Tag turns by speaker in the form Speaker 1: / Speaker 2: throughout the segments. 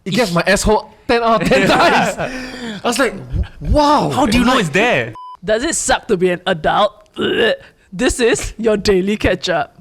Speaker 1: it gets my asshole 10 out of 10 times. I was like, wow.
Speaker 2: How do you know it's there?
Speaker 3: Does it suck to be an adult? This is your daily Ketchup.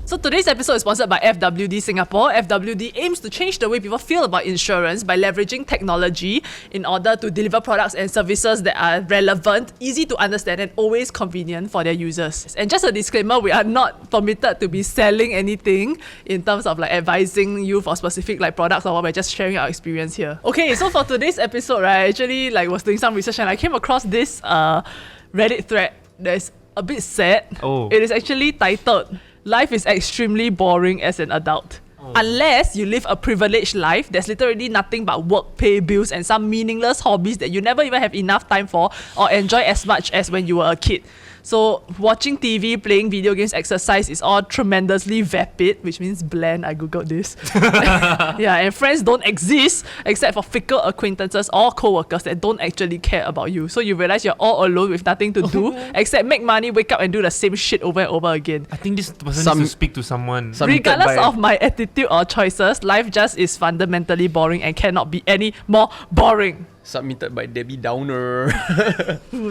Speaker 3: So today's episode is sponsored by FWD Singapore. FWD aims to change the way people feel about insurance by leveraging technology in order to deliver products and services that are relevant, easy to understand, and always convenient for their users. And just a disclaimer, we are not permitted to be selling anything in terms of like advising you for specific like products or what. We're just sharing our experience here. Okay, so for today's episode, right, I actually like was doing some research and I came across this Reddit thread that's a bit sad.
Speaker 2: Oh.
Speaker 3: It is actually titled, "Life is extremely boring as an adult. Unless you live a privileged life, there's literally nothing but work, pay bills, and some meaningless hobbies that you never even have enough time for or enjoy as much as when you were a kid." So watching TV, playing video games, exercise is all tremendously vapid, which means bland. I googled this. Yeah, and friends don't exist except for fickle acquaintances or co-workers that don't actually care about you. So you realize you're all alone with nothing to do except make money, wake up and do the same shit over and over again.
Speaker 2: I think this person needs to speak to someone.
Speaker 3: Regardless of my attitude or choices, life just is fundamentally boring and cannot be any more boring.
Speaker 4: Submitted by Debbie Downer.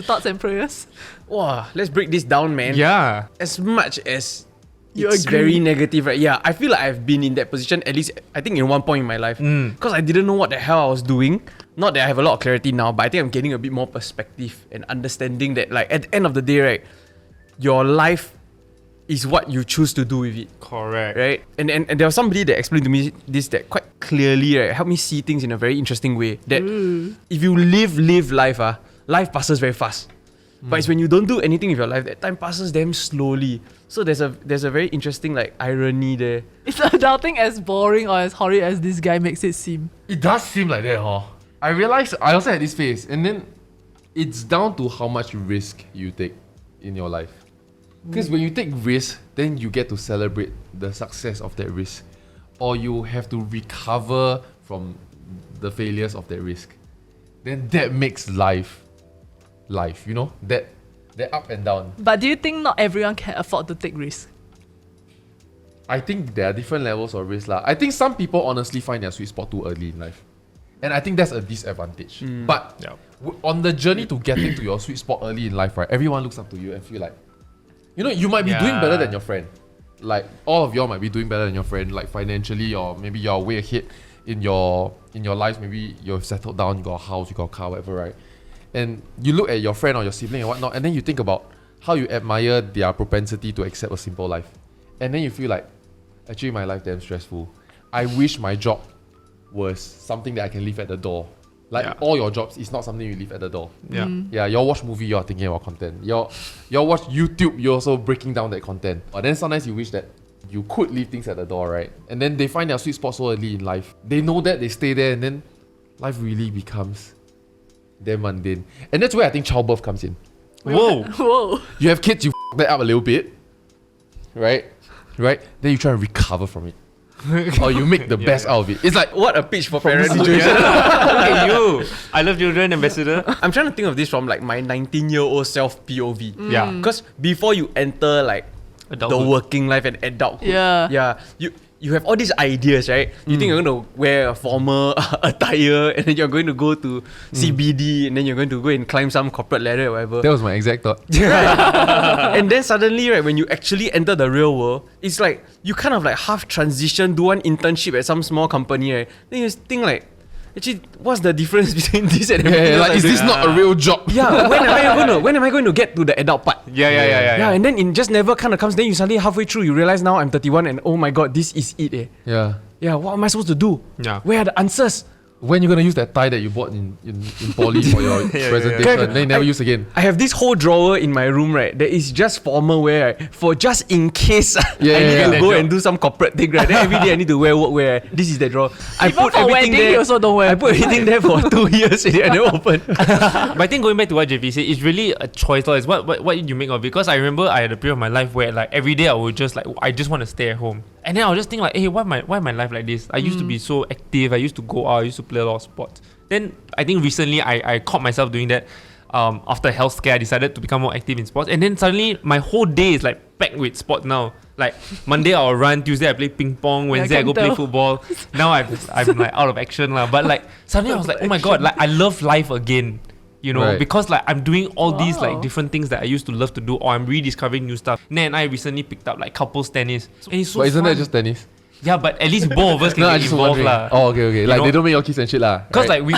Speaker 3: Thoughts and prayers?
Speaker 4: Wow, let's break this down, man.
Speaker 2: Yeah.
Speaker 4: As much as
Speaker 3: You
Speaker 4: it's
Speaker 3: agree?
Speaker 4: very negative, right? Yeah, I feel like I've been in that position at least, I think, in one point in my life. Because I didn't know what the hell I was doing. Not that I have a lot of clarity now, but I think I'm getting a bit more perspective and understanding that, like, at the end of the day, right, your life is what you choose to do with it.
Speaker 2: Correct.
Speaker 4: Right? And there was somebody that explained to me this that quite clearly, right, helped me see things in a very interesting way. That if you live life, life passes very fast. But it's when you don't do anything with your life that time passes damn slowly. So there's a very interesting like irony there.
Speaker 3: Is adulting as boring or as horrid as this guy makes it seem?
Speaker 1: It does seem like that, huh? I realized I also had this phase, and then it's down to how much risk you take in your life. Because when you take risk, then you get to celebrate the success of that risk, or you have to recover from the failures of that risk. Then that makes life, you know, that up and down.
Speaker 3: But do you think not everyone can afford to take risks?
Speaker 1: I think there are different levels of risk lah. I think some people honestly find their sweet spot too early in life, and I think that's a disadvantage. But on the journey to getting to your sweet spot early in life, right, everyone looks up to you and feel like, you know, you might be doing better than your friend. Like, all of y'all might be doing better than your friend, like financially, or maybe you're way ahead in your lives. Maybe you've settled down, you got a house, you got a car, whatever, right? And you look at your friend or your sibling and whatnot, and then you think about how you admire their propensity to accept a simple life. And then you feel like, actually my life damn stressful. I wish my job was something that I can leave at the door. Like all your jobs is not something you leave at the door.
Speaker 2: Yeah.
Speaker 1: Yeah, you watch movie, you're thinking about content. You watch YouTube, you're also breaking down that content. But then sometimes you wish that you could leave things at the door, right? And then they find their sweet spot so early in life. They know that, they stay there, and then life really becomes damn mundane. And that's where I think childbirth comes in.
Speaker 2: Whoa.
Speaker 3: Whoa.
Speaker 1: You have kids, you f that up a little bit, right? Then you try to recover from it. Or you make the best out of it. It's like,
Speaker 4: What a pitch for parents.
Speaker 2: Look at you. I love children, ambassador.
Speaker 4: I'm trying to think of this from like my 19-year-old self POV.
Speaker 2: Yeah.
Speaker 4: Because before you enter like
Speaker 2: Adulthood.
Speaker 4: the working life and adulthood,
Speaker 3: Yeah.
Speaker 4: you have all these ideas, right? You think you're going to wear a formal attire, and then you're going to go to CBD, and then you're going to go and climb some corporate ladder or whatever.
Speaker 1: that was my exact thought.
Speaker 4: And then suddenly, right, when you actually enter the real world, it's like you kind of like half transition, do one internship at some small company, right? Then you think like, actually, what's the difference between this and everything?
Speaker 1: Like, is this not a real job?
Speaker 4: Yeah, when am I going to get to the adult part?
Speaker 2: Yeah.
Speaker 4: And then it just never kind of comes. Then you suddenly halfway through, you realize now I'm 31 and oh my god, this is it.
Speaker 1: Yeah.
Speaker 4: What am I supposed to do?
Speaker 2: Yeah.
Speaker 4: Where are the answers?
Speaker 1: When you gonna use that tie that you bought in poly for your presentation? Then you never use again.
Speaker 4: I have this whole drawer in my room, right? That is just formal wear, right? For just in case I need to go and do some corporate thing, right? Then every day I need to wear workwear. This is the drawer. I
Speaker 3: Even
Speaker 4: put
Speaker 3: for
Speaker 4: everything
Speaker 3: wedding,
Speaker 4: there.
Speaker 3: you also don't wear.
Speaker 4: I put everything there for 2 years and I never open.
Speaker 2: But I think going back to what JP said, it's really a choice. It's what you make of it. Because I remember I had a period of my life where like every day I would just like, I just want to stay at home. And then I'll just think like, hey, why my life like this? I used to be so active. I used to go out. I used to play a lot of sports. Then I think recently I caught myself doing that. after a health scare, I decided to become more active in sports. And then suddenly my whole day is like packed with sport now. Like Monday I'll run, Tuesday I play ping pong, Wednesday I go play football. Now I'm like out of action lah. But like suddenly I was like, oh my god, like I love life again. You know, because like I'm doing all these like different things that I used to love to do, or I'm rediscovering new stuff. Nay and I recently picked up like couples tennis. And it's so
Speaker 1: but isn't
Speaker 2: fun.
Speaker 1: that just tennis?
Speaker 2: Yeah, but at least both of us can get involved lah.
Speaker 1: Oh, okay. Like, they don't make your kids and shit lah.
Speaker 2: Because like we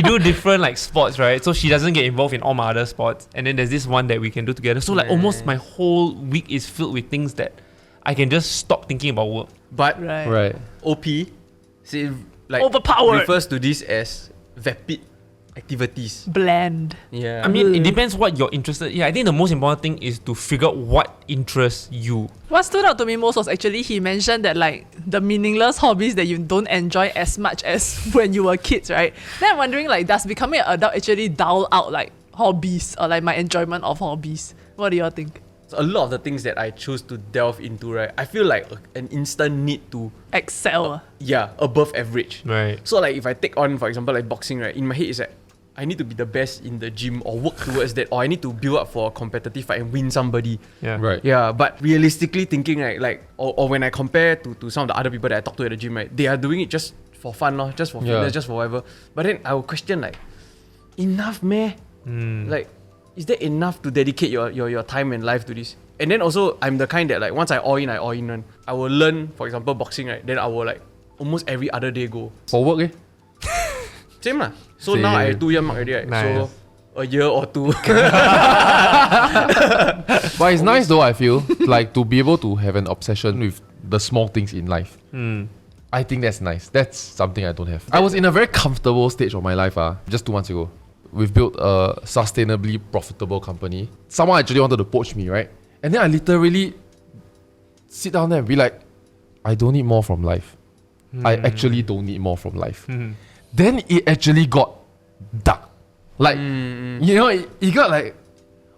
Speaker 2: do different like sports, right? So she doesn't get involved in all my other sports, and then there's this one that we can do together. So like almost my whole week is filled with things that I can just stop thinking about work.
Speaker 4: But
Speaker 1: Right.
Speaker 4: OP, say like
Speaker 3: Overpowered.
Speaker 4: refers to this as vapid activities.
Speaker 3: Bland.
Speaker 4: Yeah.
Speaker 2: I mean, it depends what you're interested in. Yeah, I think the most important thing is to figure out what interests you.
Speaker 3: What stood out to me most was actually he mentioned that like the meaningless hobbies that you don't enjoy as much as when you were kids, right? Then I'm wondering like, does becoming an adult actually dull out like hobbies or like my enjoyment of hobbies? What do y'all think?
Speaker 4: So a lot of the things that I choose to delve into, right, I feel like an instant need to
Speaker 3: Excel.
Speaker 4: above average.
Speaker 2: Right.
Speaker 4: So like if I take on, for example, like boxing, right, in my head is like I need to be the best in the gym or work towards that, or I need to build up for a competitive fight and win somebody.
Speaker 2: Yeah.
Speaker 1: Right.
Speaker 4: Yeah, but realistically thinking, right, like or when I compare to some of the other people that I talk to at the gym, right, they are doing it just for fun, just for fitness, just for whatever. But then I will question like, enough meh? Like, is there enough to dedicate your time and life to this? And then also I'm the kind that like once I all in one. I will learn, for example, boxing, right? Then I will like almost every other day go.
Speaker 1: For work, eh?
Speaker 4: Same lah. So now I 2 year mark already, right?
Speaker 2: Nice.
Speaker 4: So a year or two.
Speaker 1: But it's nice though, I feel, like to be able to have an obsession with the small things in life. I think that's nice. That's something I don't have. I was in a very comfortable stage of my life just 2 months ago. We've built a sustainably profitable company. Someone actually wanted to poach me, right? And then I literally sit down there and be like, I don't need more from life. I actually don't need more from life. Then it actually got dark. Like, you know, it got like,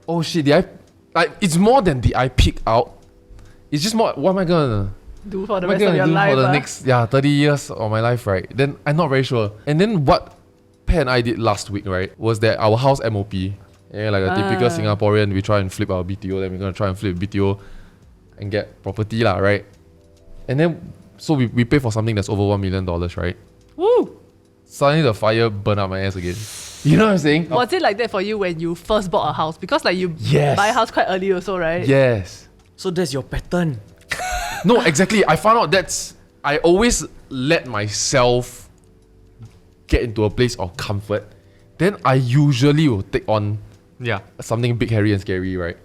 Speaker 1: oh shit, it's more than did I pick out. It's just more, what am I gonna
Speaker 3: Do for the
Speaker 1: what
Speaker 3: rest
Speaker 1: am I
Speaker 3: of your
Speaker 1: gonna do
Speaker 3: life.
Speaker 1: for the next 30 years of my life, right? Then I'm not very sure. And then what Pat and I did last week, right, was that our house MOP, like a typical Singaporean, we try and flip our BTO, then we're gonna try and flip BTO and get property lah, right? And then so we pay for something that's over $1 million, right?
Speaker 3: Woo!
Speaker 1: Suddenly the fire burned up my ass again. You know what I'm saying?
Speaker 3: Was it like that for you when you first bought a house? Because like you
Speaker 1: Yes.
Speaker 3: buy a house quite early also, right?
Speaker 1: Yes.
Speaker 4: So that's your pattern.
Speaker 1: No, exactly. I found out I always let myself get into a place of comfort. Then I usually will take on something big, hairy and scary, right?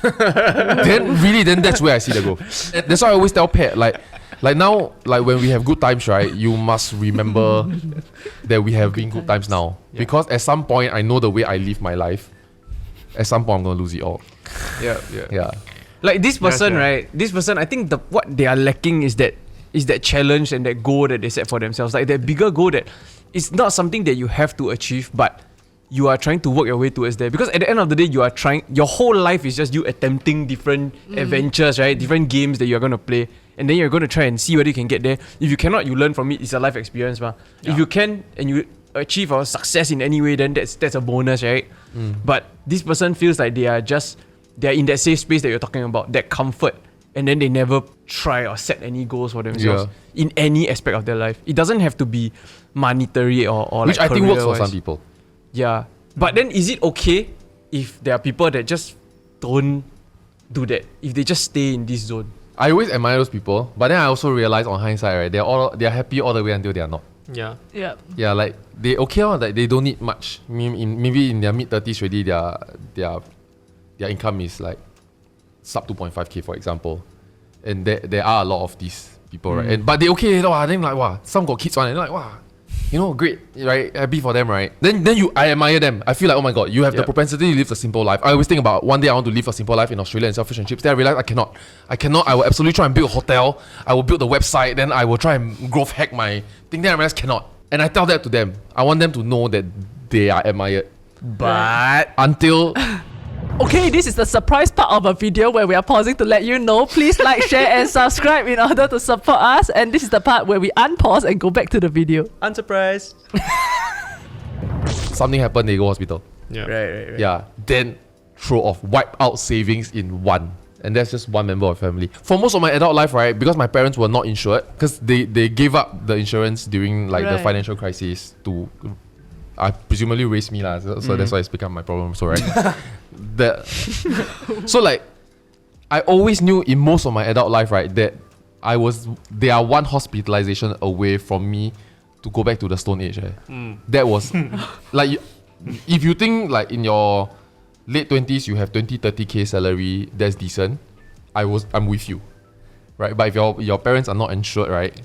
Speaker 1: then that's where I see the growth. That's why I always tell Pat, like now, like when we have good times, right, you must remember that we have been good times now. Because at some point, I know the way I live my life. At some point, I'm gonna lose it all. Yeah.
Speaker 4: Like this person,
Speaker 2: Yes, yeah.
Speaker 4: right? This person, I think what they are lacking is that challenge and that goal that they set for themselves. Like that bigger goal that it's not something that you have to achieve, but you are trying to work your way towards there. Because at the end of the day, you are trying. Your whole life is just you attempting different adventures, right? Different games that you are going to play, and then you're going to try and see whether you can get there. If you cannot, you learn from it. It's a life experience, ma.
Speaker 2: Yeah.
Speaker 4: If you can and you achieve a success in any way, then that's a bonus, right? But this person feels like they are in that safe space that you're talking about, that comfort, and then they never try or set any goals for themselves in any aspect of their life. It doesn't have to be monetary or
Speaker 1: Which
Speaker 4: like
Speaker 1: I think works for
Speaker 4: career-wise.
Speaker 1: some people.
Speaker 4: Yeah. But then is it okay if there are people that just don't do that? If they just stay in this zone?
Speaker 1: I always admire those people, but then I also realize on hindsight, right, they're happy all the way until they are not.
Speaker 2: Yeah.
Speaker 3: Yeah.
Speaker 1: Yeah, like they like they don't need much. Maybe in their mid-30s already, their income is like sub 2.5k, for example, and there are a lot of these people, right? But they okay, then like wow, some got kids on, and like wow, you know, great, right? Happy for them, right? Then I admire them. I feel like, oh my god, you have the propensity to live a simple life. I always think about one day I want to live a simple life in Australia and sell fish and chips. Then I realize I cannot. I will absolutely try and build a hotel. I will build a website. Then I will try and growth hack my thing. Then I realize cannot. And I tell that to them. I want them to know that they are admired.
Speaker 4: But
Speaker 1: Until
Speaker 3: Okay, this is the surprise part of a video where we are pausing to let you know. Please like, share and subscribe in order to support us. And this is the part where we unpause and go back to the video.
Speaker 4: unsurprised.
Speaker 1: something happened, they go hospital.
Speaker 2: Yeah.
Speaker 4: Right.
Speaker 1: Yeah, then throw off, wipe out savings in one. And that's just one member of family. For most of my adult life, right, because my parents were not insured, because they gave up the insurance during like the financial crisis to presumably raise me lah. So that's why it's become my problem. So right, so like I always knew in most of my adult life, right, that they are one hospitalization away from me to go back to the Stone Age. That was like, if you think like in your late 20s you have 20-30k salary, that's decent. I'm with you, right? But if your parents are not insured, right?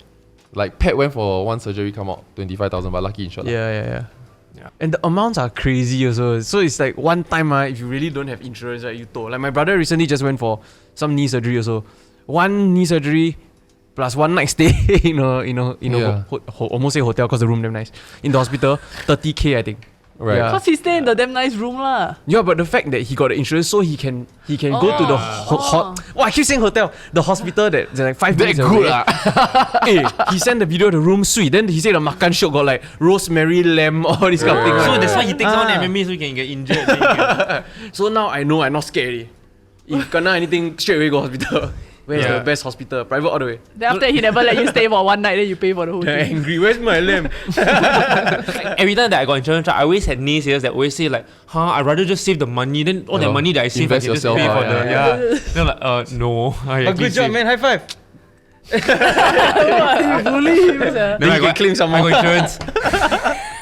Speaker 1: Like Pat went for one surgery, come out 25,000, but lucky insured.
Speaker 4: Yeah. And the amounts are crazy also. So it's like one time, if you really don't have insurance, right, you toh. Like my brother recently just went for some knee surgery also. One knee surgery plus one night stay, almost say hotel because the room damn nice. In the hospital, 30k I think.
Speaker 1: Right.
Speaker 4: Yeah.
Speaker 3: Because he stay in the damn nice room lah.
Speaker 4: Yeah, but the fact that he got the insurance, so he can go to the I keep saying hotel, the hospital that's like 5 minutes away. He sent the video of the room suite. Then he said the makan shop got like rosemary lamb, all this kind of thing.
Speaker 2: So that's why he takes on MMA so he can get injured.
Speaker 4: So now I know I'm not scared already. If kena anything, straight away go hospital. Where's the best hospital? Private all the way.
Speaker 3: Then after he never let you stay for one night, then you pay for the whole thing.
Speaker 4: Angry. Where's my lamb?
Speaker 2: Like, every time that I got insurance, I always had naysayers that always say like, I'd rather just save the money. Then all that money that I save, I can just pay for the Then I'm like, no.
Speaker 4: Good job, man. High five.
Speaker 3: You bully him, sir.
Speaker 4: Then you can claim some more.
Speaker 2: I got insurance.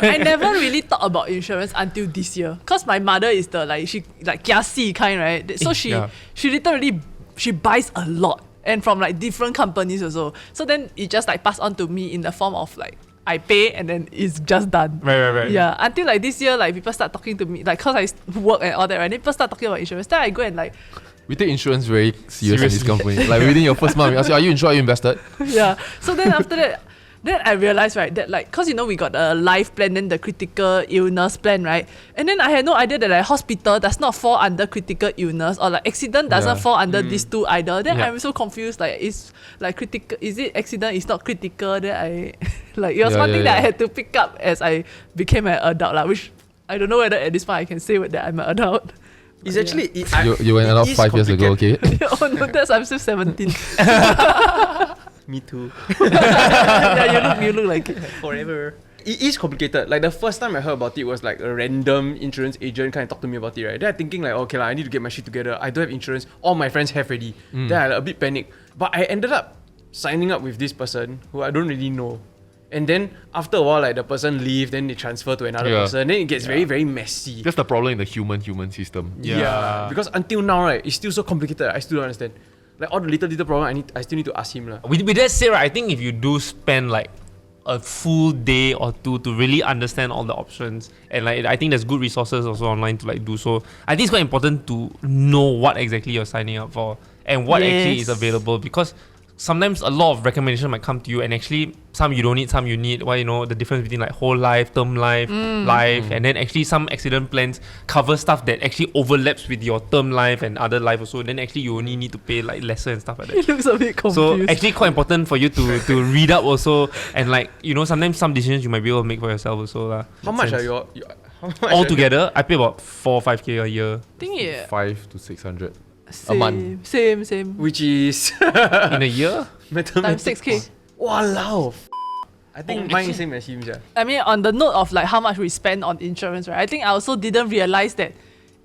Speaker 3: I never really thought about insurance until this year. Cause my mother is the she kiasi kind, right? So she literally she buys a lot, and from like different companies also. So then it just like passed on to me in the form of like I pay and then it's just done.
Speaker 2: Right.
Speaker 3: Yeah, until like this year, like people start talking to me, like cause I work and all that, right? Then people start talking about insurance. Then I go and like,
Speaker 1: we take insurance very serious in this company. Like within your first month, we ask you, are you insured? Are you invested?
Speaker 3: yeah. So then after that, then I realized, right, that like, cause we got a life plan, then the critical illness plan, right? And then I had no idea that like hospital does not fall under critical illness, or like accident doesn't fall under these two either. Then I'm so confused, like is like critical, is it accident is not critical? Then I like it was one thing that I had to pick up as I became an adult, like, which I don't know whether at this point I can say that I'm an adult.
Speaker 4: It's actually
Speaker 1: you went out 5 years ago, okay?
Speaker 3: Oh no, I'm still 17.
Speaker 4: Me too.
Speaker 3: Yeah, you look like it.
Speaker 4: Forever. It is complicated. Like the first time I heard about it was like a random insurance agent kind of talked to me about it, right? Then I'm thinking like, okay, I need to get my shit together. I don't have insurance. All my friends have already. Then I a bit panicked. But I ended up signing up with this person who I don't really know. And then after a while, like the person leaves, then they transfer to another person. Then it gets very, very messy.
Speaker 1: That's the problem in the human system.
Speaker 4: Yeah. Because until now, right, it's still so complicated. I still don't understand. Like all the little problem, I still need to ask him.
Speaker 2: With that said, right, I think if you do spend like a full day or two to really understand all the options, and like I think there's good resources also online to like do so. I think it's quite important to know what exactly you're signing up for and what actually is available, because sometimes a lot of recommendation might come to you and actually some you don't need, some you need. Why, the difference between like whole life, term life, life, and then actually some accident plans cover stuff that actually overlaps with your term life and other life also. Then actually you only need to pay like lesser and stuff like that.
Speaker 3: It looks a bit confused.
Speaker 2: So actually quite important for you to read up also, and like sometimes some decisions you might be able to make for yourself also.
Speaker 4: How much are your
Speaker 2: all together? I pay about 4 or 5k a year.
Speaker 3: I think
Speaker 1: 500 to 600
Speaker 3: same,
Speaker 1: a month.
Speaker 3: Same.
Speaker 4: Which is
Speaker 2: In a year?
Speaker 3: Times 6k.
Speaker 4: Walao. I think mine is same as him.
Speaker 3: I mean, on the note of like how much we spend on insurance, right? I think I also didn't realize that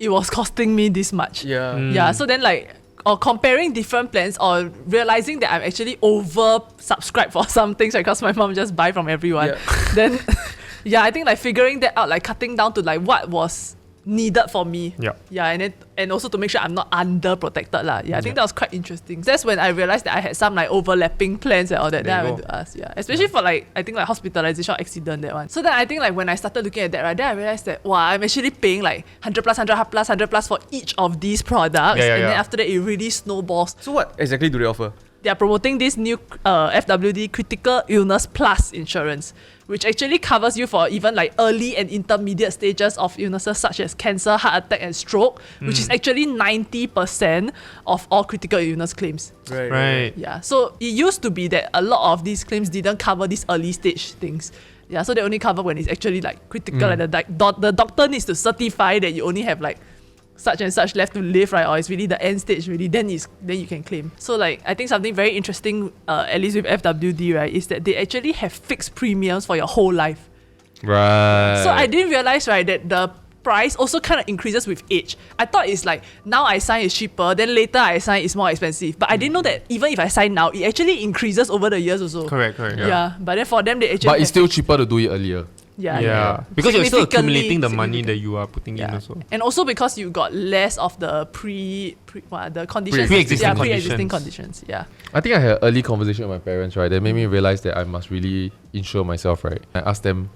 Speaker 3: it was costing me this much.
Speaker 4: Yeah.
Speaker 3: Yeah. So then like, or comparing different plans, or realizing that I'm actually over subscribed for some things, right? Because my mom just buy from everyone.
Speaker 4: Yeah.
Speaker 3: Then, I think like figuring that out, like cutting down to like what was needed for me.
Speaker 2: Yeah.
Speaker 3: And also to make sure I'm not under protected lah. I think that was quite interesting. That's when I realized that I had some like overlapping plans and all that. Then I went to ask. Especially for like, I think like hospitalization or accident, that one. So then I think like when I started looking at that, right, then I realized that I'm actually paying like 100 plus, 100 plus, 100 plus for each of these products. And then after that it really snowballs.
Speaker 4: So what exactly do they offer?
Speaker 3: They are promoting this new FWD Critical Illness Plus insurance, which actually covers you for even like early and intermediate stages of illnesses such as cancer, heart attack, and stroke, which is actually 90% of all critical illness claims.
Speaker 2: Right.
Speaker 3: Yeah. So it used to be that a lot of these claims didn't cover these early stage things. Yeah, so they only cover when it's actually like critical and the doctor needs to certify that you only have like such and such left to live, right? Or it's really the end stage really, then you can claim. So like I think something very interesting, at least with FWD, right, is that they actually have fixed premiums for your whole life.
Speaker 1: Right.
Speaker 3: So I didn't realize, right, that the price also kind of increases with age. I thought it's like now I sign it's cheaper, then later I sign it's more expensive. But I didn't know that even if I sign now, it actually increases over the years also.
Speaker 2: Correct.
Speaker 3: Yeah. But then for them, they actually.
Speaker 1: But it's still cheaper to do it earlier.
Speaker 3: Yeah.
Speaker 2: Because you're still
Speaker 3: Significantly-
Speaker 2: accumulating the money that you are putting in also.
Speaker 3: And also because you got less of the the conditions.
Speaker 2: Pre-existing
Speaker 3: pre-existing
Speaker 2: conditions.
Speaker 3: conditions. Yeah.
Speaker 1: I think I had an early conversation with my parents, right? That made me realize that I must really insure myself, right? I asked them,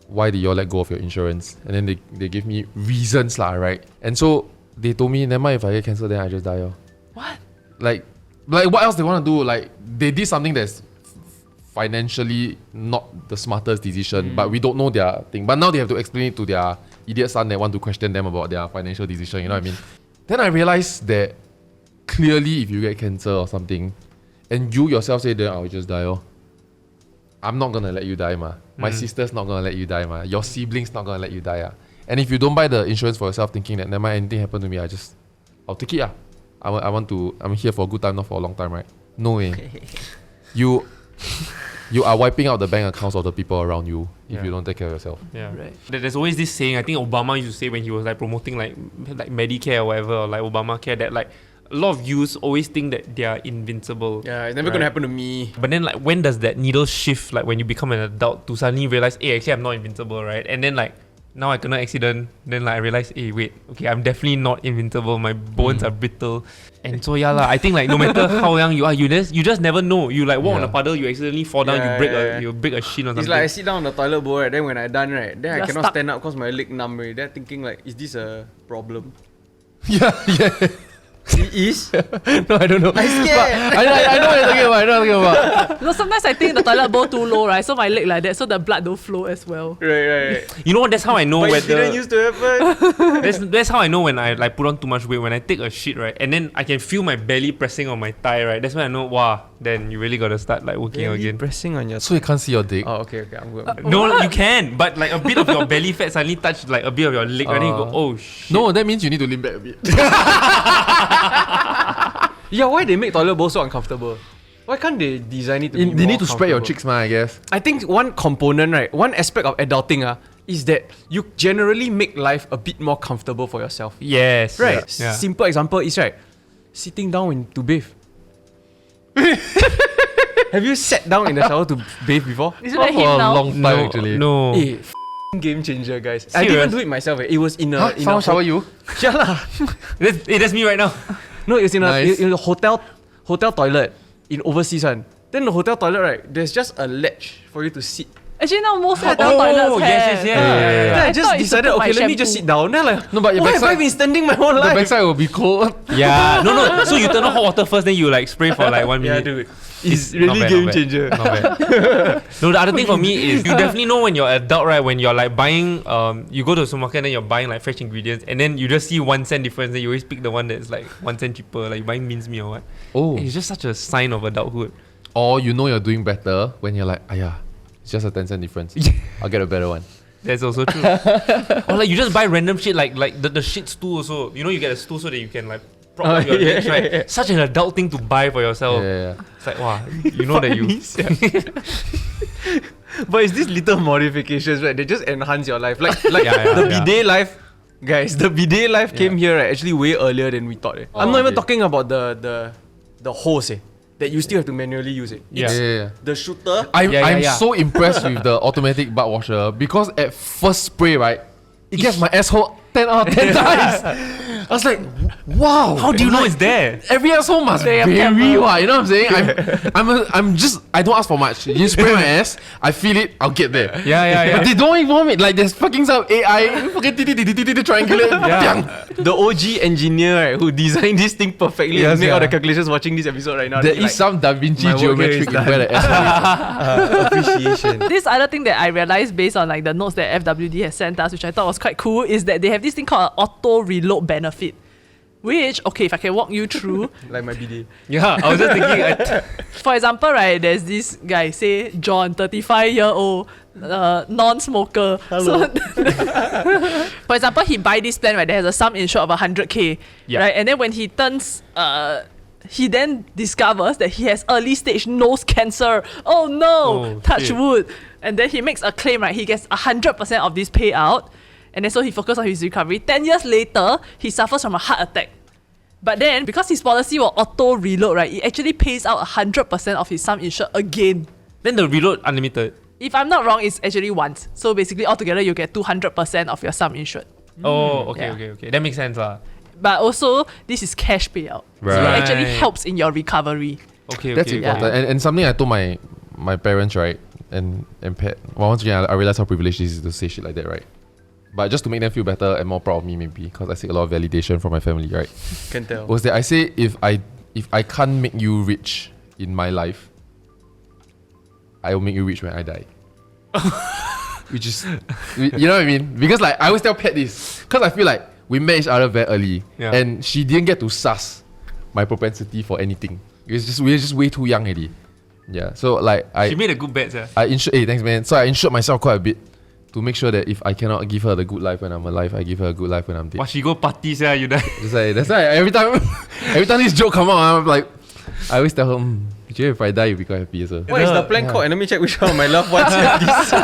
Speaker 1: why did you all let go of your insurance? And then they gave me reasons, right? And so they told me, never mind, if I get cancer, then I just die.
Speaker 3: What?
Speaker 1: Like what else they want to do? Like, they did something that's financially not the smartest decision, but we don't know their thing. But now they have to explain it to their idiot son that want to question them about their financial decision, you know what I mean? Then I realized that clearly if you get cancer or something, and you yourself say, then I'll just die, I'm not gonna let you die, ma. My sister's not gonna let you die, ma. Your siblings not gonna let you die, And if you don't buy the insurance for yourself, thinking that never mind, anything happen to me, I'll take it, I'm here for a good time, not for a long time, right? No way. You are wiping out the bank accounts of the people around you if you don't take care of yourself.
Speaker 2: Yeah.
Speaker 3: Right.
Speaker 2: There's always this saying, I think Obama used to say when he was like promoting like Medicare or whatever, or like Obamacare, that like a lot of youths always think that they are invincible.
Speaker 4: Yeah, it's never gonna happen to me.
Speaker 2: But then like when does that needle shift, like when you become an adult to suddenly realize, hey, actually I'm not invincible, right? And then like now I kena accident, then like I realize, hey wait, okay, I'm definitely not invincible. My bones are brittle. And so I think like no matter how young you are, you just never know. You like walk on a puddle, you accidentally fall down, you break a shin or something.
Speaker 4: It's like I sit down on the toilet bowl, right? Then when I done, right, then I
Speaker 3: You're
Speaker 4: cannot
Speaker 3: stuck.
Speaker 4: stand up because my leg numb already. Then thinking like, is this a problem?
Speaker 1: Yeah.
Speaker 4: It is?
Speaker 1: No, I don't know.
Speaker 4: I scared.
Speaker 1: But I know what you're talking about.
Speaker 3: No, sometimes I think the toilet bowl too low, right? So my leg like that, so the blood don't flow as well.
Speaker 4: Right.
Speaker 2: You know what? That's how I know
Speaker 4: But it
Speaker 2: whether.
Speaker 4: didn't used to happen.
Speaker 2: That's how I know when I like put on too much weight. When I take a shit, right, and then I can feel my belly pressing on my thigh, right. That's when I know, wow. Then you really gotta start like working again.
Speaker 4: Pressing on your.
Speaker 1: So you can't see your dick.
Speaker 4: Oh, okay, I'm good.
Speaker 2: No, you can, but like a bit of your belly fat suddenly touch like a bit of your leg, right? Then you go, oh shit.
Speaker 1: No, that means you need to lean back a bit.
Speaker 4: Yeah, why they make toilet bowls so uncomfortable? Why can't they design it to be
Speaker 1: They
Speaker 4: more
Speaker 1: need to spread your
Speaker 4: comfortable?
Speaker 1: cheeks, man, I guess.
Speaker 4: I think one component, right, one aspect of adulting is that you generally make life a bit more comfortable for yourself.
Speaker 2: Yes.
Speaker 4: Right.
Speaker 2: Yeah.
Speaker 4: Simple example is right, sitting down to bathe. Have you sat down in the shower to bathe before?
Speaker 3: Isn't that
Speaker 1: For
Speaker 3: him
Speaker 1: a
Speaker 3: now?
Speaker 1: long time,
Speaker 2: No,
Speaker 1: actually.
Speaker 2: no.
Speaker 4: Eh, game changer, guys. I didn't
Speaker 2: Serious?
Speaker 4: even do it myself. It was in a
Speaker 1: Someone shower you?
Speaker 4: Yeah lah.
Speaker 2: That's me right now.
Speaker 4: No, it was in
Speaker 1: Nice.
Speaker 4: in a hotel toilet in overseas one. Then the hotel toilet, right, there's just a ledge for you to sit.
Speaker 3: Actually, now most hotel toilets
Speaker 2: yes,
Speaker 3: have.
Speaker 2: yes.
Speaker 4: Then I
Speaker 3: I
Speaker 4: just
Speaker 3: thought it's to
Speaker 4: decided,
Speaker 3: put my
Speaker 4: okay, let me just
Speaker 3: shampoo.
Speaker 4: sit down. Then I'm like,
Speaker 1: No, but your
Speaker 4: why have I
Speaker 1: backside,
Speaker 4: been standing my whole
Speaker 1: the
Speaker 4: life?
Speaker 1: backside will be cold.
Speaker 2: Yeah. No. So you turn on hot water first, then you like spray for like 1 minute.
Speaker 4: Yeah, dude.
Speaker 2: It's
Speaker 4: It's really
Speaker 2: not bad,
Speaker 4: game
Speaker 2: not bad.
Speaker 4: changer.
Speaker 2: Not bad. No, the other thing for me is you definitely know when you're adult, right? When you're like buying, you go to the supermarket and then you're buying like fresh ingredients, and then you just see 1 cent difference. Then you always pick the one that's like 1 cent cheaper, like buying mincemeat or what.
Speaker 1: Oh.
Speaker 2: It's just such a sign of adulthood.
Speaker 1: Or you know you're doing better when you're like, it's just a 10-cent difference. I'll get a better one.
Speaker 2: That's also true. Or like you just buy random shit like the shit stool also. You know you get a stool so that you can like prop up your legs, right? Such an adult thing to buy for yourself.
Speaker 1: Yeah.
Speaker 2: It's like wow, you know that you.
Speaker 4: But it's these little modifications, right? They just enhance your life. Like
Speaker 2: Yeah,
Speaker 4: the
Speaker 2: yeah.
Speaker 4: bidet life, guys. The bidet life came here right, actually way earlier than we thought. I'm not even
Speaker 1: okay.
Speaker 4: talking about the hose that you still have to manually use it.
Speaker 2: Yeah.
Speaker 1: Yeah.
Speaker 4: The shooter.
Speaker 1: I'm
Speaker 2: Yeah.
Speaker 1: so impressed with the automatic butt washer because at first spray, right, it gets my asshole 10 out of 10 times. I was like, wow.
Speaker 2: How do you know it's there?
Speaker 1: Every asshole must vary, what? You know what I'm saying? I don't ask for much. You spray my ass, I feel it, I'll get there.
Speaker 2: Yeah.
Speaker 1: But they don't inform it. Like there's fucking some AI fucking triangulate.
Speaker 2: Yeah.
Speaker 4: The OG engineer, right, who designed this thing perfectly
Speaker 1: Yes,
Speaker 4: and made all
Speaker 1: yeah.
Speaker 4: the calculations watching this episode right now.
Speaker 1: There
Speaker 4: they'll be
Speaker 1: is some Da Vinci
Speaker 4: my work here
Speaker 1: geometric
Speaker 4: is
Speaker 1: in where the asshole is.
Speaker 4: appreciation.
Speaker 3: This other thing that I realized based on like the notes that FWD has sent us, which I thought was quite cool, is that they have this thing called an auto reload benefit. Which, okay, if I can walk you through,
Speaker 4: Like my BD.
Speaker 2: Yeah, I was just thinking.
Speaker 3: for example, right, there's this guy, say John, 35-year-old, non-smoker. So, for example, he buy this plan, right, that has a sum insured of 100k,
Speaker 2: Yeah.
Speaker 3: right, and then when he turns, he then discovers that he has early stage nose cancer. Oh no,
Speaker 2: Oh,
Speaker 3: touch
Speaker 2: shit.
Speaker 3: wood. And then he makes a claim, right, he gets 100% of this payout, and then so he focuses on his recovery. 10 years later, he suffers from a heart attack. But then, because his policy will auto-reload, right, it actually pays out 100% of his sum insured again.
Speaker 2: Then the reload unlimited.
Speaker 3: If I'm not wrong, it's actually once. So basically, altogether, you get 200% of your sum insured.
Speaker 2: Oh, okay,
Speaker 3: Yeah.
Speaker 2: okay. That makes sense lah.
Speaker 3: But also, this is cash payout. So it
Speaker 1: Right.
Speaker 3: actually
Speaker 2: Right.
Speaker 3: helps in your recovery.
Speaker 2: Okay,
Speaker 1: That's
Speaker 2: okay.
Speaker 1: important. And something I told my parents, right, and Pat. Well, once again, I realized how privileged it is to say shit like that, right? But just to make them feel better and more proud of me, maybe, because I seek a lot of validation from my family, right?
Speaker 4: Can tell.
Speaker 1: Was that I say if I can't make you rich in my life, I will make you rich when I die. Which is, you know what I mean? Because like I always tell Pat this, because I feel like we met each other very early,
Speaker 2: Yeah.
Speaker 1: and she didn't get to suss my propensity for anything. We were just way too young already. Yeah. So like
Speaker 2: She made a good bet, sir.
Speaker 1: I insured. Hey, thanks, man. So I insured myself quite a bit to make sure that if I cannot give her the good life when I'm alive, I give her a good life when I'm dead.
Speaker 2: But she go party, sir, you die.
Speaker 1: Just like, that's why every time this joke come out, I'm like, I always tell her, if I die, you'll be quite happy as well.
Speaker 4: What is the plan
Speaker 1: Yeah.
Speaker 4: called? And let me check which one of my loved ones have this.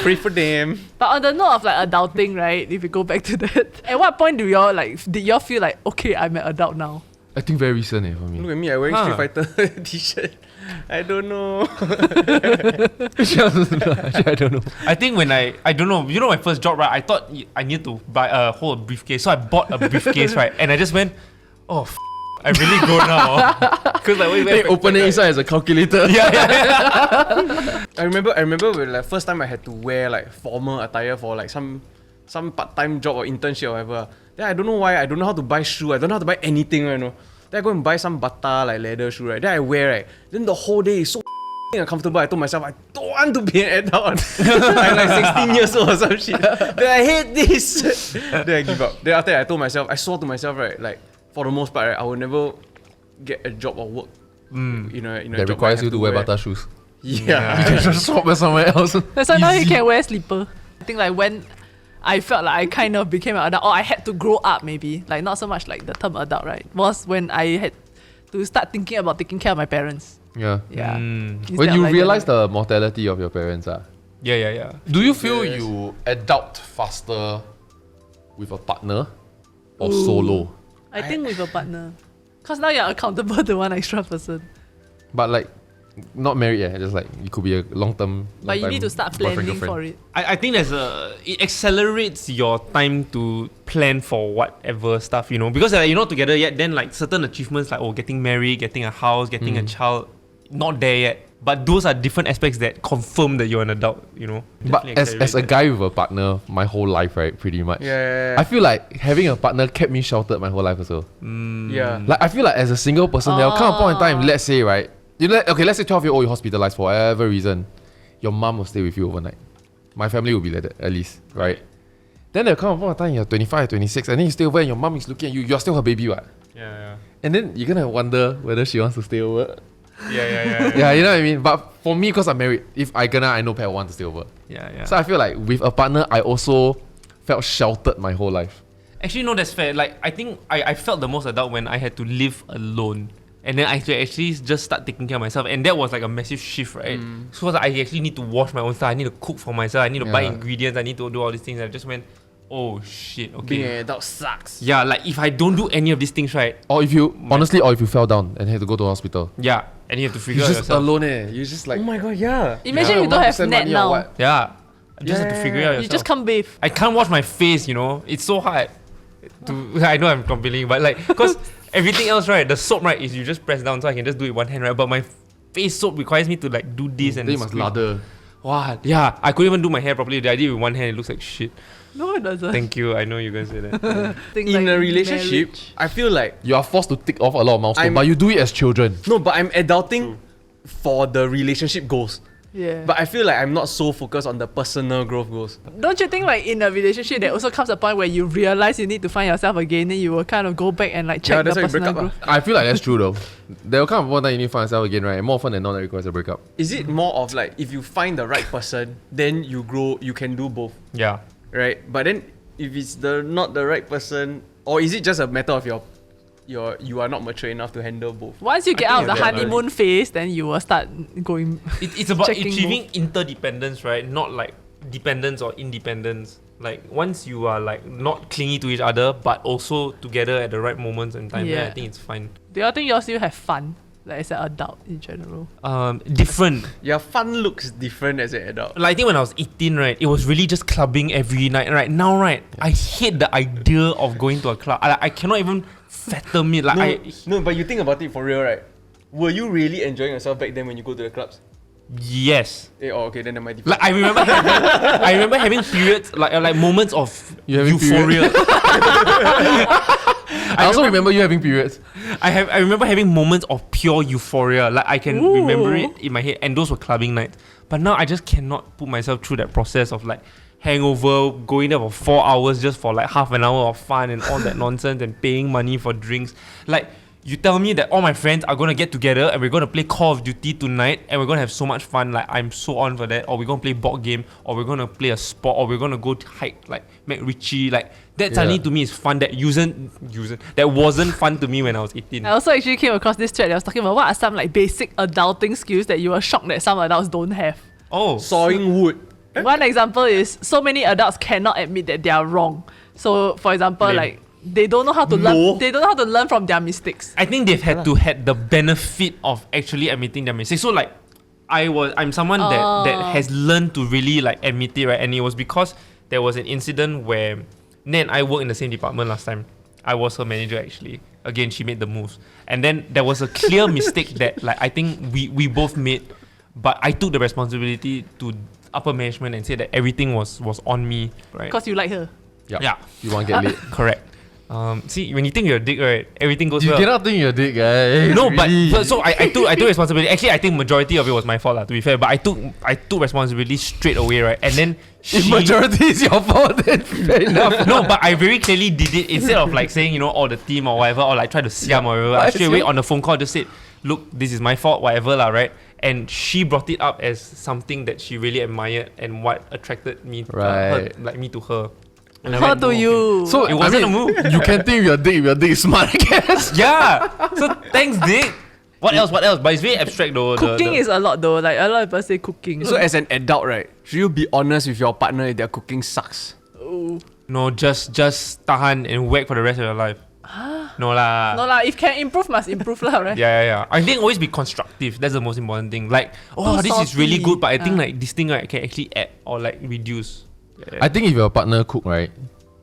Speaker 4: Pray for them.
Speaker 3: But on the note of like adulting, right, if you go back to that, at what point did y'all feel like, okay, I'm an adult now?
Speaker 1: I think very recent for me.
Speaker 4: Look at me, I'm wearing
Speaker 2: Huh.
Speaker 4: Street Fighter t-shirt. I don't know.
Speaker 1: Actually, I don't know.
Speaker 2: I think when I don't know, you know my first job, right? I thought I need to buy hold a briefcase. So I bought a briefcase, right? And I just went, oh, I really go now. Because like,
Speaker 1: Hey, open it inside as a calculator.
Speaker 2: yeah.
Speaker 4: I remember when like first time I had to wear like formal attire for like some part-time job or internship or whatever. Then I don't know why, I don't know how to buy shoe, I don't know how to buy anything, you know. Then I go and buy some bata like leather shoe, right? Then I wear, right? Then the whole day is so uncomfortable. I told myself I don't want to be an adult. I'm like 16 years old or some shit. Then I hate this. Then I give up. Then after that I told myself, I swore to myself, right, like for the most part, right, I will never get a job or work. You know, in a
Speaker 1: That
Speaker 4: job
Speaker 1: requires
Speaker 4: I have
Speaker 1: you to wear bata shoes.
Speaker 4: Yeah.
Speaker 1: You can just swap with somewhere else.
Speaker 3: That's why now you
Speaker 1: Easy.
Speaker 3: can wear slipper. I think like when I felt like I kind of became an adult, or I had to grow up maybe, like not so much like the term adult, right? Was when I had to start thinking about taking care of my parents.
Speaker 1: Yeah.
Speaker 3: Yeah.
Speaker 2: Mm.
Speaker 1: When you realize the mortality of your parents,
Speaker 2: Yeah.
Speaker 1: do you feel
Speaker 4: Yes.
Speaker 1: you adult faster with a partner or
Speaker 3: Ooh.
Speaker 1: solo?
Speaker 3: I think with a partner. Because now you're accountable to one extra person.
Speaker 1: But like, not married yet. Just like it could be a long-term.
Speaker 3: But you need to start planning for it.
Speaker 2: I think it accelerates your time to plan for whatever stuff, you know, because like, you're not together yet, then like certain achievements like getting married, getting a house, getting a child, not there yet. But those are different aspects that confirm that you're an adult, you know.
Speaker 1: But
Speaker 2: Definitely
Speaker 1: as a
Speaker 2: accelerate
Speaker 1: guy with a partner, my whole life, right, pretty much.
Speaker 4: Yeah.
Speaker 1: I feel like having a partner kept me sheltered my whole life as well.
Speaker 4: Yeah.
Speaker 1: Like I feel like as a single person, there'll come a point in time, let's say, right, let's say 12-year-old, you're hospitalized for whatever reason, your mom will stay with you overnight. My family will be like that, at least, right? Then there'll come a point in time, you're 25, 26, and then you stay over and your mom is looking at you, you're still her baby, what?
Speaker 2: Yeah.
Speaker 1: And then you're gonna wonder whether she wants to stay over.
Speaker 2: Yeah.
Speaker 1: Yeah, you know what I mean? But for me, because I'm married, if I know Pat will want to stay over.
Speaker 2: Yeah.
Speaker 1: So I feel like with a partner, I also felt sheltered my whole life.
Speaker 2: Actually, no, that's fair. Like, I think I felt the most adult when I had to live alone. And then I actually just start taking care of myself. And that was like a massive shift, right? So I actually need to wash my own stuff. I need to cook for myself. I need to buy
Speaker 1: Yeah.
Speaker 2: ingredients. I need to do all these things. I just went, oh shit,
Speaker 4: Being
Speaker 2: okay.
Speaker 4: an adult sucks.
Speaker 2: Yeah, like if I don't do any of these things right,
Speaker 1: Or if you, honestly, or if you fell down and had to go to the hospital.
Speaker 2: yeah, and you have to figure
Speaker 1: You're
Speaker 2: out
Speaker 1: just
Speaker 2: yourself.
Speaker 1: alone, You're just like,
Speaker 4: Oh my god, yeah.
Speaker 3: Imagine you don't have net now.
Speaker 2: Yeah, I just have to figure it out yourself.
Speaker 3: You just can't bathe.
Speaker 2: I can't wash my face, you know. It's so hard. I know I'm complaining, but like, because everything else, right? The soap, right, is you just press down, so I can just do it one hand, right? But my face soap requires me to like do this and
Speaker 1: Then you must
Speaker 2: squeeze.
Speaker 1: lather.
Speaker 2: Wow, yeah, I couldn't even do my hair properly. I did it with one hand. It looks like shit.
Speaker 3: No, it doesn't.
Speaker 2: Thank you. I know you guys say that.
Speaker 3: Things
Speaker 4: In
Speaker 3: like
Speaker 4: a relationship,
Speaker 3: marriage.
Speaker 4: I feel like
Speaker 1: You are forced to tick off a lot of milestones,
Speaker 4: I'm-
Speaker 1: but you do it as children.
Speaker 4: no, but I'm adulting for the relationship goals.
Speaker 3: Yeah.
Speaker 4: But I feel like I'm not so focused on the personal growth goals.
Speaker 3: Don't you think like in a relationship there also comes a point where you realize you need to find yourself again, then you will kind of go back and like check the
Speaker 4: that's why you break
Speaker 3: personal
Speaker 4: up,
Speaker 3: growth?
Speaker 1: I feel like that's true though. There will come a point that you need to find yourself again, right? And more often than not, that requires a breakup.
Speaker 4: Is it more of like if you find the right person, then you grow, you can do both,
Speaker 2: Yeah.
Speaker 4: right? But then if it's not the right person, or is it just a matter of you are not mature enough to handle both?
Speaker 3: Once you get
Speaker 2: I
Speaker 3: out of
Speaker 2: think
Speaker 3: the
Speaker 2: it's
Speaker 3: honeymoon phase, then you will start going.
Speaker 2: It's about
Speaker 3: Checking
Speaker 2: achieving interdependence, right? Not like dependence or independence. Like once you are like not clingy to each other, but also together at the right moments and time, then
Speaker 3: Yeah.
Speaker 2: I think it's fine.
Speaker 3: Do you think you all still have fun? Like as an adult in general.
Speaker 2: Different.
Speaker 4: Yeah, fun looks different as an adult.
Speaker 2: Like I think when I was 18, right, it was really just clubbing every night. Right now, right, I hate the idea of going to a club. I cannot even fathom it. Like
Speaker 4: No, but you think about it for real, right? Were you really enjoying yourself back then when you go to the clubs?
Speaker 2: yes.
Speaker 4: Okay, then that might
Speaker 2: Like I remember having periods like moments of
Speaker 1: You having
Speaker 2: euphoria.
Speaker 1: I also remember you having periods.
Speaker 2: I remember having moments of pure euphoria. Like I can remember it in my head, and those were clubbing nights. But now I just cannot put myself through that process of like hangover, going there for 4 hours just for like half an hour of fun and all that nonsense and paying money for drinks. Like you tell me that all my friends are gonna get together and we're gonna play Call of Duty tonight and we're gonna have so much fun. Like I'm so on for that. Or we're gonna play board game, or we're gonna play a sport, or we're gonna go hike like MacRitchie. Like that suddenly to me is fun. That that wasn't fun to me when I was 18.
Speaker 3: I also actually came across this thread that was talking about what are some like basic adulting skills that you were shocked that some adults don't have.
Speaker 2: Oh,
Speaker 4: sawing wood.
Speaker 3: One example is so many adults cannot admit that they are wrong. So for example,
Speaker 2: Lame.
Speaker 3: like they don't know how to learn. They don't know how to learn from their mistakes.
Speaker 2: I think they've had to had the benefit of actually admitting their mistakes. So like I'm someone that has learned to really like admit it, right? And it was because there was an incident where Nan and I worked in the same department last time. I was her manager actually. Again, she made the moves. And then there was a clear mistake that like I think we both made, but I took the responsibility to upper management and said that everything was on me, right?
Speaker 3: Because you like her.
Speaker 2: Yeah.
Speaker 1: You want to get laid.
Speaker 2: Correct. See, when you think you're a dick, right, everything goes
Speaker 1: You
Speaker 2: well.
Speaker 1: cannot think you're a dick, guy.
Speaker 2: No,
Speaker 1: Really.
Speaker 2: but so I took responsibility. Actually, I think majority of it was my fault, to be fair. But I took responsibility straight away, right? And then
Speaker 1: If majority is your fault, then fair enough.
Speaker 2: no, but I very clearly did it instead of like saying all the team or whatever, or like try to siam or whatever. I straight away on the phone call just said, look, this is my fault, whatever lah, right? And she brought it up as something that she really admired and what attracted me, me to her. And I
Speaker 3: Her
Speaker 2: went,
Speaker 3: to
Speaker 2: "Oh,
Speaker 3: you.
Speaker 1: So
Speaker 2: It wasn't a move.
Speaker 1: You can think you're dick if you're dick is smart, I guess.
Speaker 2: Yeah. So thanks, Dick. What else? But it's very abstract though.
Speaker 3: Cooking is a lot though. Like a lot of people say cooking.
Speaker 4: So as an adult, right, should you be honest with your partner if their cooking sucks?
Speaker 2: no, just tahan and whack for the rest of your life. No lah.
Speaker 3: no lah. If can improve, must improve lah, right?
Speaker 2: Yeah. I think always be constructive. That's the most important thing. Like,
Speaker 3: Too
Speaker 2: this is really
Speaker 3: salty.
Speaker 2: good, but I think like this thing right can actually add or like reduce. Yeah.
Speaker 1: I think if your partner cook, right,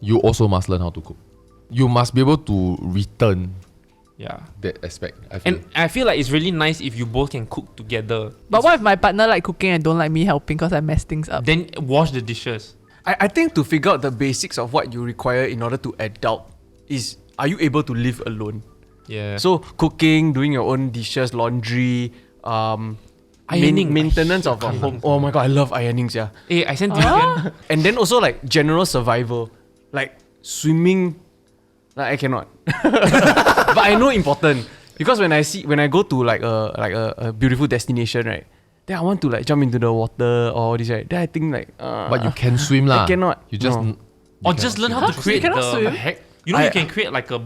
Speaker 1: you also must learn how to cook. You must be able to return
Speaker 2: Yeah.
Speaker 1: that aspect. I feel.
Speaker 2: And I feel like it's really nice if you both can cook together.
Speaker 3: But what if my partner like cooking and don't like me helping because I mess things up?
Speaker 2: Then wash the dishes.
Speaker 4: I think to figure out the basics of what you require in order to adult is, are you able to live alone?
Speaker 2: Yeah.
Speaker 4: So cooking, doing your own dishes, laundry,
Speaker 2: Ironing.
Speaker 4: maintenance of a home. Oh my god, I love ironing, yeah.
Speaker 2: Hey, I sent you again.
Speaker 4: And then also like general survival, like swimming. Like I cannot, but I know important because when I go to like a beautiful destination, right, then I want to like jump into the water or all this, right. Then I think like,
Speaker 1: but you can swim lah.
Speaker 4: I cannot.
Speaker 1: You just.
Speaker 4: No.
Speaker 1: You
Speaker 2: Or
Speaker 1: cannot
Speaker 2: just learn
Speaker 1: swim.
Speaker 2: how to create
Speaker 3: cannot
Speaker 2: the
Speaker 3: swim?
Speaker 2: heck. You can create like a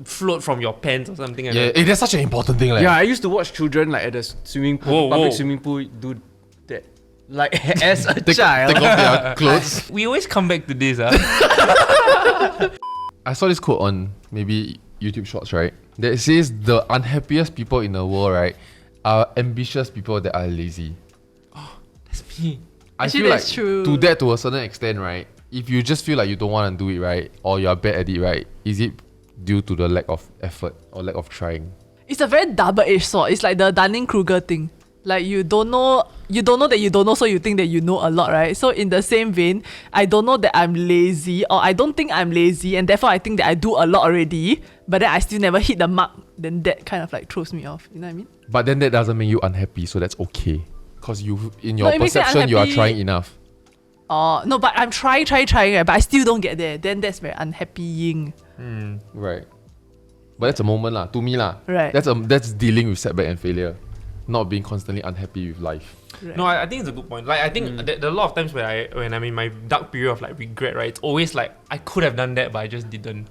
Speaker 2: float from your pants or something like
Speaker 1: Yeah,
Speaker 2: that.
Speaker 1: that's such an important thing, like.
Speaker 4: Yeah, I used to watch children like at the swimming pool, public swimming pool do that. Like as a child.
Speaker 1: Take off their clothes.
Speaker 2: We always come back to this.
Speaker 1: I saw this quote on maybe YouTube Shorts, right? That says the unhappiest people in the world, right, are ambitious people that are lazy.
Speaker 2: That's me.
Speaker 1: I
Speaker 3: Actually,
Speaker 1: feel like
Speaker 3: that's true.
Speaker 1: to that to a certain extent, right? If you just feel like you don't want to do it, right, or you're bad at it, right, is it due to the lack of effort or lack of trying?
Speaker 3: It's a very double-edged sword. It's like the Dunning-Kruger thing. Like you don't know that you don't know, so you think that you know a lot, right? So in the same vein, I don't know that I'm lazy, or I don't think I'm lazy, and therefore I think that I do a lot already, but then I still never hit the mark. Then that kind of like throws me off. You know what I mean?
Speaker 1: But then that doesn't make you unhappy, so that's okay. Because you, in your
Speaker 3: No, it makes me
Speaker 1: perception, you are
Speaker 3: unhappy.
Speaker 1: trying enough.
Speaker 3: Oh, no, but I'm trying, right, but I still don't get there. Then that's very unhappying.
Speaker 1: Right. But that's a moment lah, to me lah.
Speaker 3: Right.
Speaker 1: That's dealing with setback and failure. Not being constantly unhappy with life.
Speaker 3: Right.
Speaker 2: No, I think it's a good point. Like I think there are a lot of times when I'm in my dark period of like regret, right? It's always like I could have done that, but I just didn't.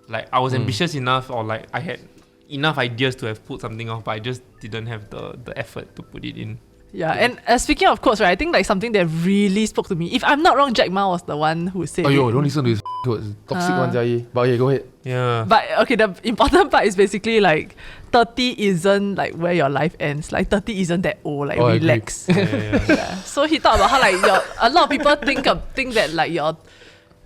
Speaker 2: Like I was ambitious enough, or like I had enough ideas to have put something off, but I just didn't have the effort to put it in.
Speaker 3: Yeah, and speaking of quotes, right, I think like something that really spoke to me. If I'm not wrong, Jack Ma was the one who said
Speaker 1: Oh,
Speaker 3: it.
Speaker 1: yo, don't listen to his words. Toxic one, Jai. But okay, go ahead.
Speaker 2: Yeah.
Speaker 3: But okay, the important part is basically like 30 isn't like where your life ends. Like 30 isn't that old. Like
Speaker 1: I agree.
Speaker 3: relax.
Speaker 2: Yeah.
Speaker 3: Yeah. So he talked about how like a lot of people think that like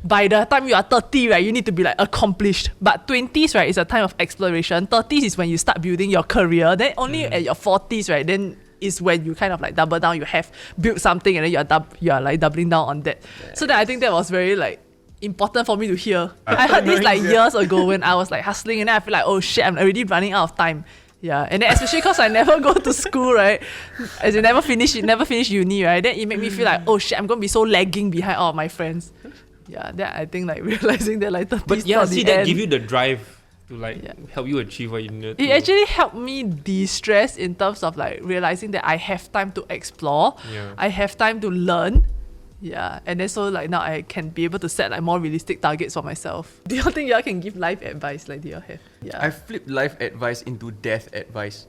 Speaker 3: by the time you are 30, right, you need to be like accomplished. But 20s, right, is a time of exploration. 30s is when you start building your career. Then only at your 40s, right, then is when you kind of like double down. You have built something and then you are like doubling down on that. So then I think that was very like important for me to hear. I heard this like years ago when I was like hustling, and then I feel like, oh shit, I'm already running out of time. Yeah, and then especially because I never go to school, right? As in never finish uni, right? Then it made me feel like, oh shit, I'm gonna be so lagging behind all of my friends. Yeah, then I think like realizing that like 30
Speaker 2: But yeah,
Speaker 3: not
Speaker 2: see,
Speaker 3: the
Speaker 2: that
Speaker 3: end.
Speaker 2: give you the drive to like
Speaker 3: Yeah.
Speaker 2: help you achieve what you need.
Speaker 3: It actually helped me de-stress in terms of like realizing that I have time to explore.
Speaker 2: Yeah.
Speaker 3: I have time to learn. Yeah, and then so like now I can be able to set like more realistic targets for myself. Do you think y'all can give life advice? Like, do y'all have? Yeah.
Speaker 4: I flipped life advice into death advice.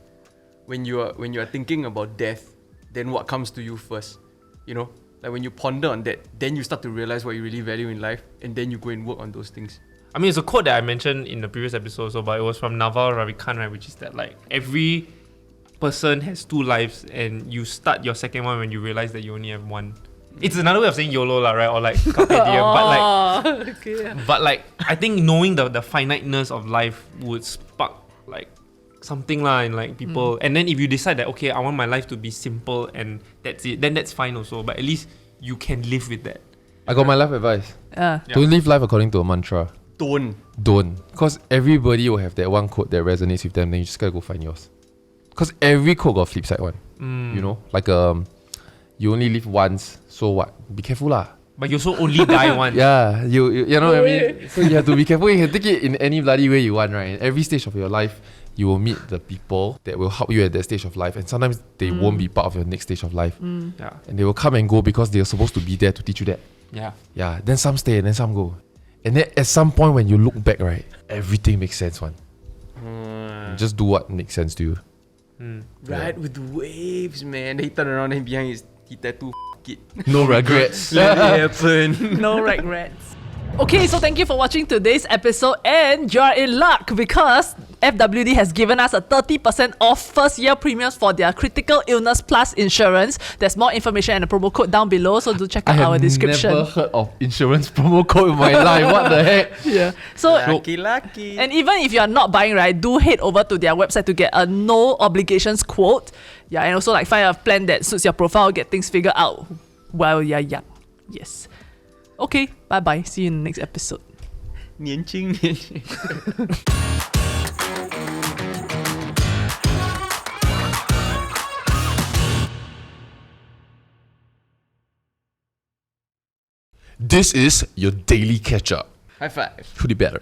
Speaker 4: When you are thinking about death, then what comes to you first? You know, like when you ponder on that, then you start to realize what you really value in life, and then you go and work on those things.
Speaker 2: I mean, it's a quote that I mentioned in the previous episode, but it was from Nabil Ahmad, right, which is that like every person has two lives, and you start your second one when you realize that you only have one. It's another way of saying YOLO, right? Or like carpe diem.
Speaker 3: Okay.
Speaker 2: But like I think knowing the finiteness of life would spark like something in like people. And then if you decide that okay, I want my life to be simple and that's it, then that's fine also. But at least you can live with that.
Speaker 1: I got my life advice.
Speaker 3: Yeah.
Speaker 1: Don't live life according to a mantra.
Speaker 4: Don't.
Speaker 1: Because everybody will have that one quote that resonates with them, then you just gotta go find yours. Because every quote got a flip side one. You know? Like you only live once, so what? Be careful lah.
Speaker 2: But you also only die once.
Speaker 1: Yeah, you know what I mean? So you have to be careful. You can take it in any bloody way you want, right? In every stage of your life, you will meet the people that will help you at that stage of life. And sometimes they won't be part of your next stage of life.
Speaker 2: Yeah.
Speaker 1: And they will come and go because they are supposed to be there to teach you that.
Speaker 2: Yeah.
Speaker 1: Yeah, then some stay and then some go. And then at some point when you look back, right, everything makes sense, one. Just do what makes sense to you.
Speaker 4: Ride with the waves, man. Then he turn around and behind he tattoo it.
Speaker 1: No regrets.
Speaker 4: Let it happen.
Speaker 3: No regrets. Okay, so thank you for watching today's episode, and you're in luck because FWD has given us a 30% off first year premiums for their critical illness plus insurance. There's more information and a promo code down below, so do check
Speaker 1: I
Speaker 3: out
Speaker 1: have
Speaker 3: our description.
Speaker 1: never heard of insurance promo code in my life. What the heck?
Speaker 3: Yeah. So
Speaker 4: Lucky.
Speaker 3: and even if you're not buying, right, do head over to their website to get a no obligations quote. Yeah, and also like find a plan that suits your profile, get things figured out while you're young. Yes. Okay, bye bye. See you in the next episode.
Speaker 4: 年轻。
Speaker 1: This is your daily catch-up.
Speaker 4: High five.
Speaker 1: Pretty better.